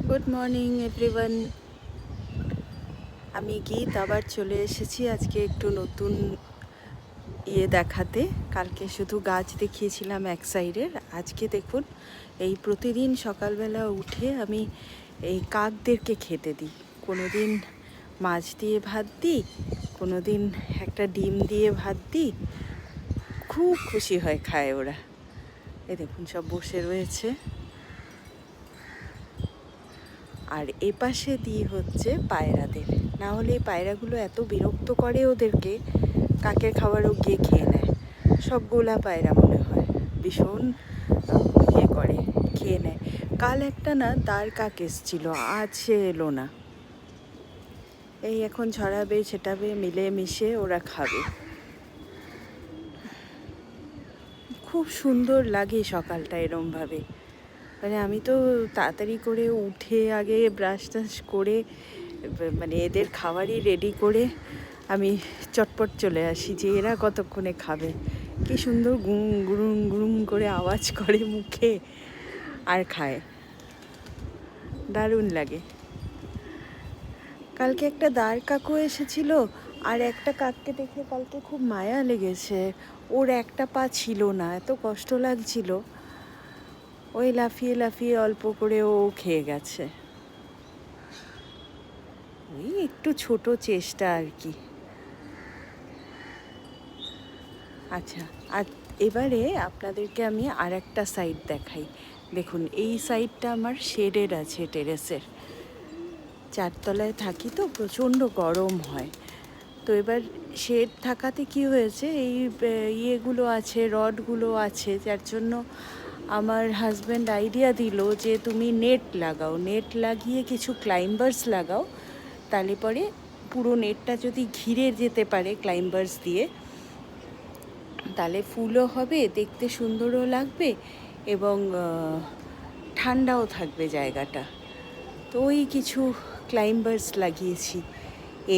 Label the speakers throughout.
Speaker 1: Good morning everyone. আমি গীত আবার চলে এসেছি আজকে একটু নতুন দেখাতে। কালকে শুধু গাছ দেখিয়েছিলাম এক সাইডের, আজকে দেখুন এই প্রতিদিন সকালবেলা উঠে আমি এই কাকদেরকে খেতে দিই। কোনো দিন মাছ দিয়ে ভাত দিই, কোনো দিন একটা ডিম দিয়ে ভাত দিই। খুব খুশি হয়, খায় ওরা। এই দেখুন সব বসে রয়েছে। আর এপাশে দিয়ে হচ্ছে পায়রাদের, না হলে এই পায়রাগুলো এত বিরক্ত করে ওদেরকে, কাকের খাবারও গিয়ে খেয়ে নেয়। সব গোলা পায়রা মনে হয়, ভীষণ করে খেয়ে নেয়। কাল একটা না দাঁড় কাক এসছিল, আজ সে এলো না। এই এখন ছড়াবে ছেটাবে, মিলে মিশে ওরা খাবে। খুব সুন্দর লাগে সকালটা এরমভাবে। মানে আমি তো তাড়াতাড়ি করে উঠে আগে ব্রাশ টাশ করে মানে এদের খাবারই রেডি করে আমি চটপট চলে আসি যে এরা কতক্ষণে খাবে। কি সুন্দর গুম গুরুম গুরুম করে আওয়াজ করে মুখে আর খায়, দারুণ লাগে। কালকে একটা দাঁড় কাকু এসেছিল, আর একটা কাককে দেখে কালকে খুব মায়া লেগেছে। ওর একটা পা ছিল না, এত কষ্ট লাগছিল। ওই লাফিয়ে লাফিয়ে অল্প করে ও খেয়ে গেছে। ওই একটু ছোট চেষ্টা আর কি। আচ্ছা, আর এবারে আপনাদেরকে আমি আর একটা সাইড দেখাই। দেখুন এই সাইডটা আমার শেডের আছে, টেরেসের। চারতলায় থাকি তো প্রচণ্ড গরম হয়। তো এবার শেড থাকাতে কি হয়েছে, এই ইয়েগুলো আছে, রডগুলো আছে, যার জন্য আমার হাজব্যান্ড আইডিয়া দিল যে তুমি নেট লাগাও, নেট লাগিয়ে কিছু ক্লাইম্বার্স লাগাও। তাহলে পরে পুরো নেটটা যদি ঘিরে যেতে পারে ক্লাইম্বার্স দিয়ে, তাহলে ফুলও হবে, দেখতে সুন্দরও লাগবে এবং ঠান্ডাও থাকবে জায়গাটা। তো ওই কিছু ক্লাইম্বার্স লাগিয়েছি।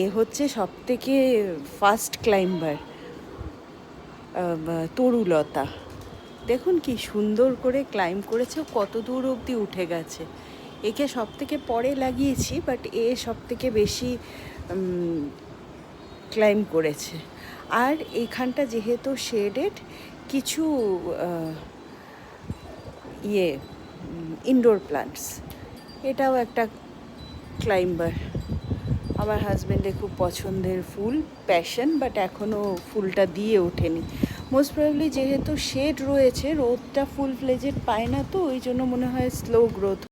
Speaker 1: এ হচ্ছে সবথেকে ফার্স্ট ক্লাইম্বার, তরুলতা। দেখুন কি সুন্দর করে ক্লাইম্ব করেছে, কত দূর অবধি উঠে গেছে। একে সব থেকে পরে লাগিয়েছি, বাট এ সব থেকে বেশি ক্লাইম্ব করেছে। আর এখানটা যেহেতু শেডেড, কিছু ইনডোর প্লান্টস, এটাও একটা ক্লাইম্বার। আমার হাজব্যান্ডের খুব পছন্দের ফুল, প্যাশন, বাট এখনও ফুলটা দিয়ে ওঠেনি। মোস্ট প্রবাবলি যেহেতু শেড রয়েছে, রোদটা ফুল ফ্লেজেড পায় না, তো ওই জন্য মনে হয় স্লো গ্রোথ।